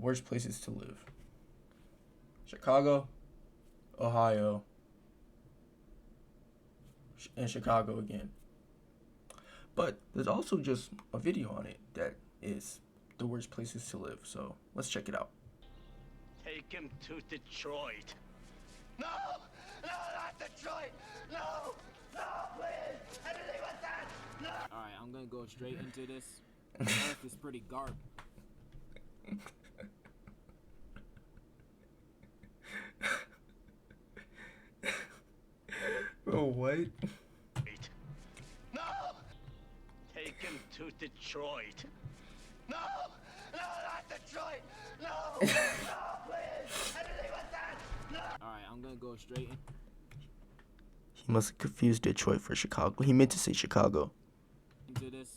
worst places to live. Chicago, Ohio, and Chicago again. But there's also just a video on it that is the worst places to live. So let's check it out. Take him to Detroit. No! No, not Detroit! No! No, please! Anything but that! No! Alright, I'm gonna go straight into this. The earth is pretty garbage. Bro, what? No! Take him to Detroit. No! No, not Detroit! No! No, please! Anything but that! No! Alright, I'm gonna go straight in. He must have confused Detroit for Chicago. He meant to say Chicago. Into this.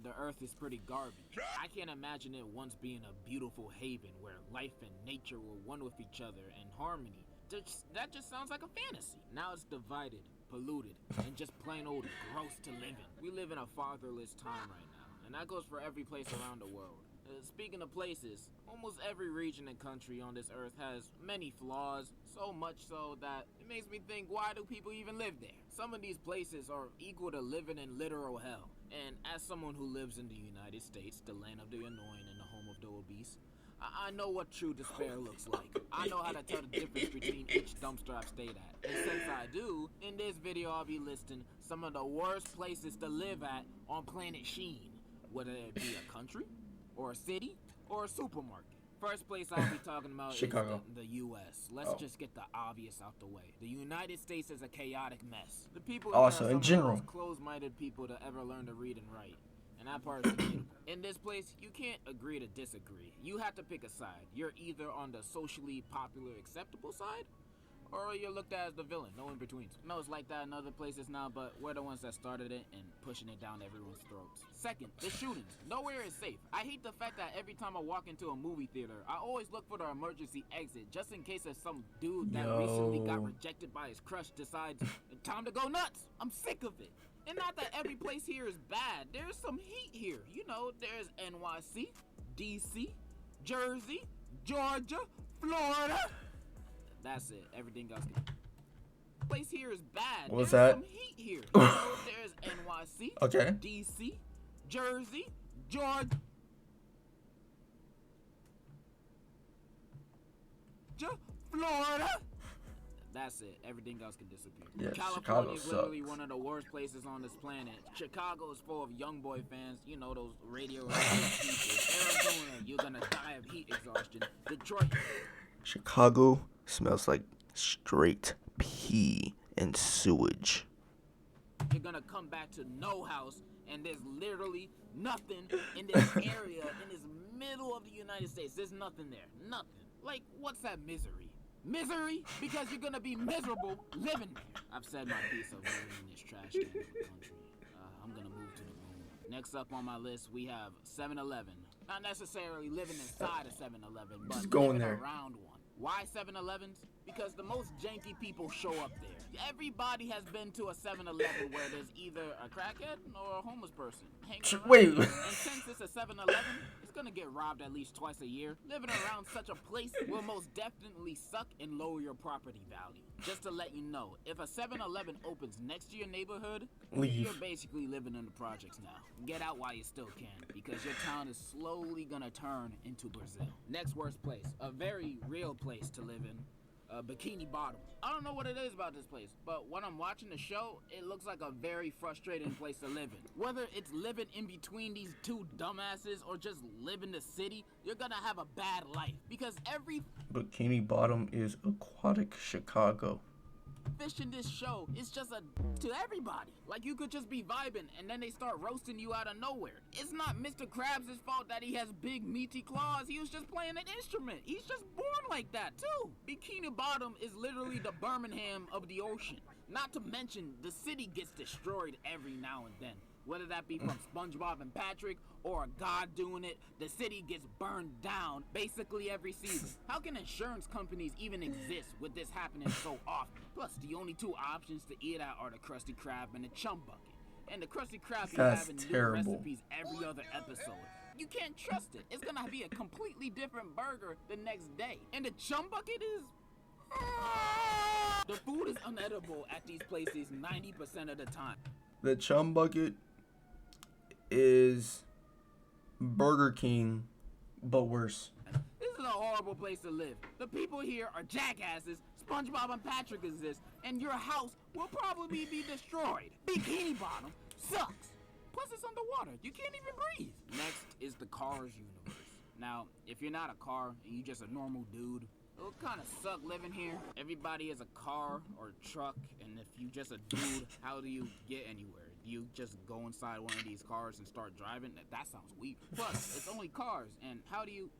The earth is pretty garbage. I can't imagine it once being a beautiful haven where life and nature were one with each other in harmony. That just sounds like a fantasy. Now it's divided, polluted, and just plain old gross to live in. We live in a fatherless time right now, and that goes for every place around the world. Speaking of places, almost every region and country on this earth has many flaws, so much so that it makes me think, why do people even live there? Some of these places are equal to living in literal hell. And as someone who lives in the United States, the land of the annoying and the home of the obese, I know what true despair looks like. I know how to tell the difference between each dumpster I've stayed at. And since I do, in this video I'll be listing some of the worst places to live at on planet Sheen. Whether it be a country, or a city, or a supermarket. First place I'll be talking about Chicago. is the U.S. Let's just get the obvious out the way. The United States is a chaotic mess. The people here Also, are in some general. of the most closed-minded people to ever learn to read and write. And that part is debatable. In this place, you can't agree to disagree. You have to pick a side. You're either on the socially popular acceptable side, or you're looked at as the villain, no in betweens. I know it's like that in other places now, but we're the ones that started it and pushing it down everyone's throats. Second, the shootings. Nowhere is safe. I hate the fact that every time I walk into a movie theater, I always look for the emergency exit, just in case there's some dude that recently got rejected by his crush decides, time to go nuts. I'm sick of it. And not that every place here is bad. There's some heat here. You know, there's NYC, DC, Jersey, Georgia, Florida. That's it. Everything else. Place here is bad. What was There's that? some heat here. There's NYC, Okay. DC, Jersey, Georgia, Florida. That's it. Everything else can disappear. Yeah, California is Chicago literally sucks. one of the worst places on this planet. Chicago is full of young boy fans. You know, those radioactive people. Arizona, you're gonna die of heat exhaustion. Detroit. Chicago smells like straight pee and sewage. You're gonna come back to no house, and there's literally nothing in this area, in this middle of the United States. There's nothing there. Nothing. Like, what's that misery? Misery? Because you're gonna be miserable living there. I've said my piece of living in this trash can of a country. I'm gonna move to the moon. Next up on my list, we have 7-Eleven. Not necessarily living inside a 7-Eleven, but Just going living there. around one. Why 7-Elevens? Because the most janky people show up there. Everybody has been to a 7-Eleven where there's either a crackhead or a homeless person hanging around. Wait. And since it's a 7-Eleven, it's gonna get robbed at least twice a year. Living around such a place will most definitely suck and lower your property value. Just to let you know, if a 7-Eleven opens next to your neighborhood, Leave. you're basically living in the projects now. Get out while you still can, because your town is slowly gonna turn into Brazil. Next worst place, a very real place to live in. Bikini Bottom. I don't know what it is about this place, but when I'm watching the show, it looks like a very frustrating place to live in. Whether it's living in between these two dumbasses or just live in the city, you're gonna have a bad life. Because every Bikini Bottom is aquatic Chicago. fish in this show is just to everybody. Like, you could just be vibing and then they start roasting you out of nowhere. It's not Mr. Krabs' fault that he has big meaty claws. He was just playing an instrument. He's just born like that too. Bikini Bottom is literally the Birmingham of the ocean. Not to mention, the city gets destroyed every now and then. Whether that be from SpongeBob and Patrick or a god doing it, the city gets burned down basically every season. How can insurance companies even exist with this happening so often? Plus, the only two options to eat at are the Krusty Krab and the Chum Bucket. And the Krusty Krab be That's having terrible. new recipes every other episode. You can't trust it. It's gonna be a completely different burger the next day. And the chum bucket is... The food is unedible at these places 90% of the time. The chum bucket is Burger King, but worse. This is a horrible place to live. The people here are jackasses, SpongeBob and Patrick exist, and your house will probably be destroyed. Bikini Bottom sucks. Plus it's underwater. You can't even breathe. Next is the Cars universe. Now, if you're not a car and you're just a normal dude, it'll kind of suck living here. Everybody has a car or a truck, and if you just a dude, how do you get anywhere? Do you just go inside one of these cars and start driving? That sounds weird. Plus, it's only cars, and how do you,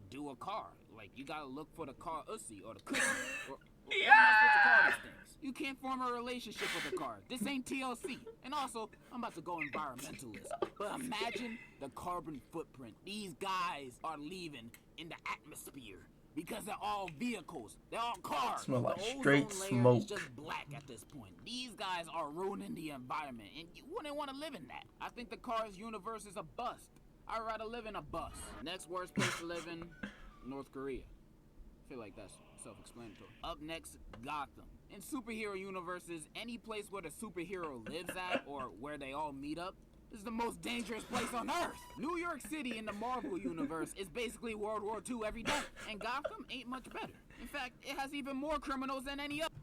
do a car? Like, you gotta look for the car ussy or the cookie. Or what am I supposed to call these things? You can't form a relationship with a car. This ain't TLC. And also, I'm about to go environmentalist. But imagine the carbon footprint these guys are leaving in the atmosphere. Because they're all vehicles. They're all cars. Smell like the straight ozone layer smoke. is just black at this point. These guys are ruining the environment, and you wouldn't want to live in that. I think the Cars universe is a bust. I'd rather live in a bus. Next worst place to live in, North Korea. I feel like that's self-explanatory. Up next, Gotham. In superhero universes, any place where the superhero lives at or where they all meet up is the most dangerous place on Earth. New York City in the Marvel universe is basically World War II every day, and Gotham ain't much better. In fact, it has even more criminals than any other.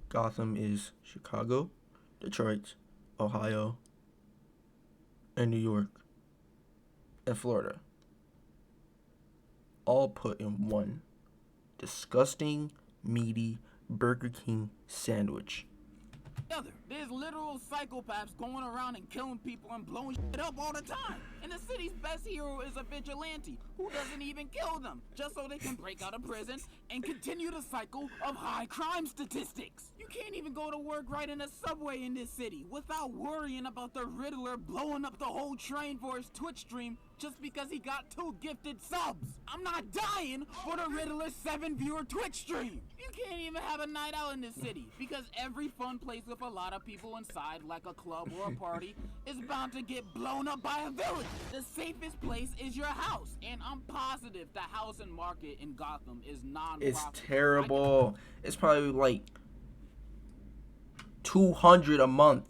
Gotham is Chicago, Detroit, Ohio, and New York, and Florida. All put in one disgusting, meaty Burger King sandwich. There's literal psychopaths going around and killing people and blowing shit up all the time. And the city's best hero is a vigilante who doesn't even kill them, just so they can break out of prison and continue the cycle of high crime statistics. You can't even go to work right in a subway in this city without worrying about the Riddler blowing up the whole train for his Twitch stream just because he got 2 gifted subs. I'm not dying for the Riddler's 7-viewer Twitch stream. You can't even have a night out in this city because every fun place with a lot of people inside, like a club or a party, is bound to get blown up by a village. The safest place is your house, and I'm positive the housing market in Gotham is non-profit. It's terrible. It's probably like $200 a month.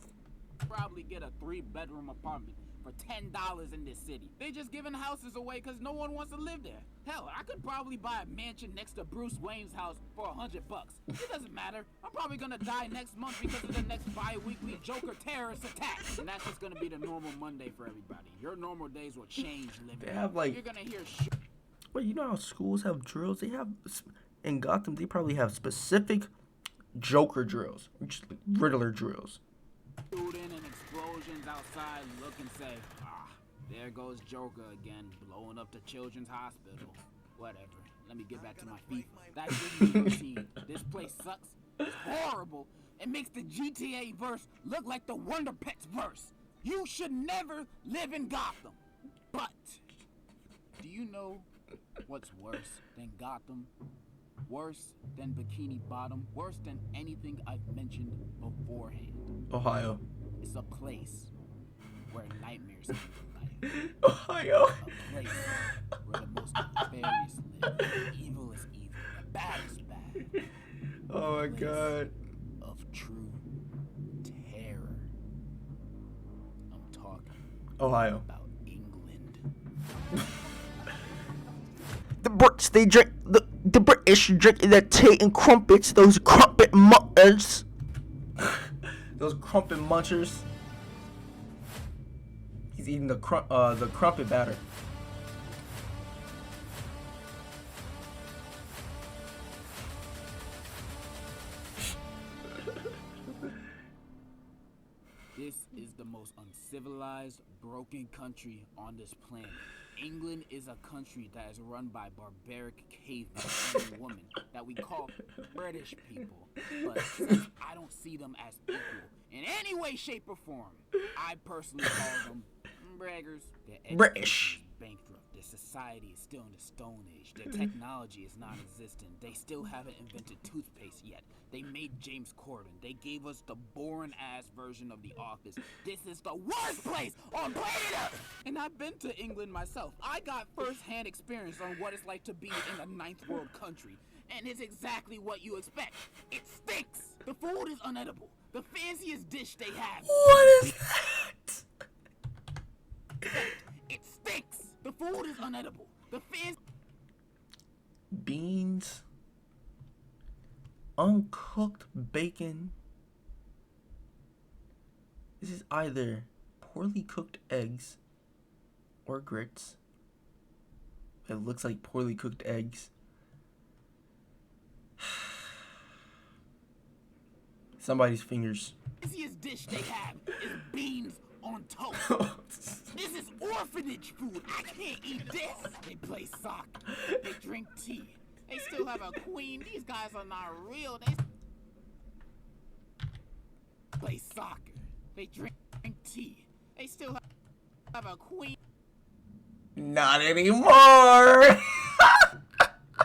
Probably get a 3-bedroom apartment for $10 in this city. They just giving houses away because no one wants to live there. Hell, I could probably buy a mansion next to Bruce Wayne's house for $100. It doesn't matter. I'm probably gonna die next month because of the next bi-weekly Joker terrorist attack. And that's just gonna be the normal Monday for everybody. Your normal days will change living. They have like... You're gonna hear Wait, you know how schools have drills? They have... In Gotham, they probably have specific Joker drills. Just like Riddler drills. shooting and explosions outside, look and say, there goes Joker again, blowing up the children's hospital. Whatever. Let me get back to my FIFA. That gives me routine. This place sucks. It's horrible. It makes the GTA verse look like the Wonder Pets verse. You should never live in Gotham. But do you know what's worse than Gotham? Worse than Bikini Bottom? Worse than anything I've mentioned beforehand? Ohio. It's a place where nightmares come to life. Ohio. A place where the most nefarious live. Evil is evil. The bad is bad. Oh my god. Of true terror. I'm talking Ohio. about England. The Brits, they drink, the British drink the tea and crumpets, those crumpet munchers. Those crumpet munchers. He's eating the crumpet batter. This is the most uncivilized, broken country on this planet. England is a country that is run by barbaric cavemen and women that we call British people. But since I don't see them as equal in any way, shape, or form, I personally call them braggers. Their British. education is bankrupt. The society is still in the Stone Age. Their technology is non-existent. They still haven't invented toothpaste yet. They made James Corden. They gave us the boring-ass version of The Office. This is the worst place on planet Earth! And I've been to England myself. I got first-hand experience on what it's like to be in a ninth world country. And it's exactly what you expect. It stinks! The food is unedible. The fanciest dish they have. What is that? It stinks! The food is unedible. The fancy... Beans, uncooked bacon. This is either poorly cooked eggs or grits. It looks like poorly cooked eggs. Somebody's fingers. The fanciest dish they have is beans on toast. This is orphanage food. I can't eat this. They play soccer. They drink tea. They still have a queen. These guys are not real. They play soccer. They drink tea. They still have a queen. Not anymore.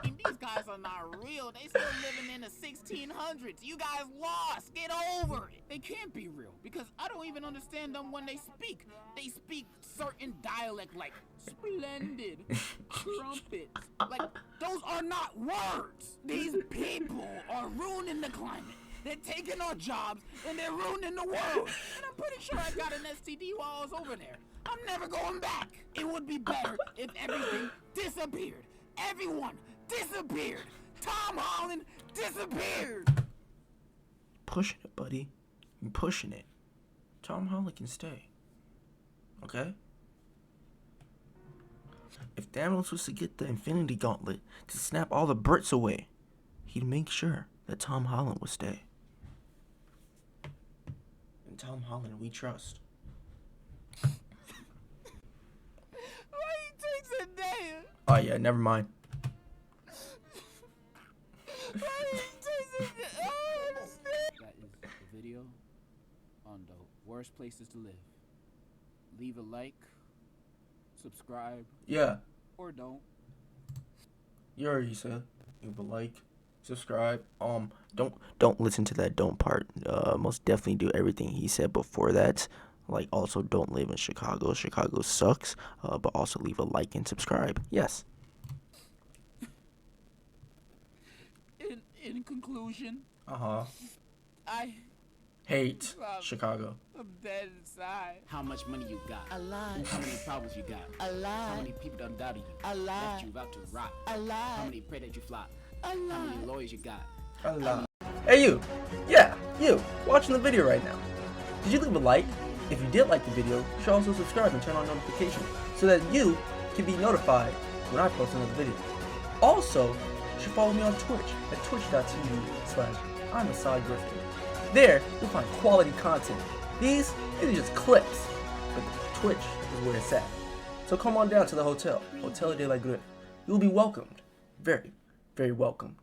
These guys are not real. They still living in the 1600s. You guys lost. Get over it. They can't be real because I don't even understand them when they speak. They speak certain dialect like splendid, trumpets. Like, those are not words. These people are ruining the climate. They're taking our jobs and they're ruining the world. And I'm pretty sure I got an STD while I was over there. I'm never going back. It would be better if everything disappeared. Everyone disappeared. Tom Holland disappeared. Pushing it, buddy. You're pushing it. Tom Holland can stay. Okay? If Thanos was to get the Infinity Gauntlet to snap all the Brits away, he'd make sure that Tom Holland would stay. And Tom Holland we trust. Why he takes a day? Oh yeah, never mind. Why he takes a day? Oh, that is the video on the worst places to live. Leave a like, subscribe, Yeah, or don't. you already said. Leave a like, subscribe. Don't listen to that don't part. Most definitely do everything he said before that. Like, also don't live in Chicago. Chicago sucks. But also leave a like and subscribe. Yes. In conclusion, I Hate Chicago. I'm dead inside. How much money you got? A lot. How many problems you got? A lot. How many people done doubted you? A lot. Left you about to rot? A lot. How many pray that you flop? A lot. How many lawyers you got? A lot. Hey you! Yeah, you! Watching the video right now. Did you leave a like? If you did like the video, you should also subscribe and turn on notifications so that you can be notified when I post another video. Also, you should follow me on Twitch at twitch.tv/Asaade. There, you'll find quality content. These are just clips, but Twitch is where it's at. So come on down to the Hotel de la Griffe. You'll be welcomed. Very, very welcome.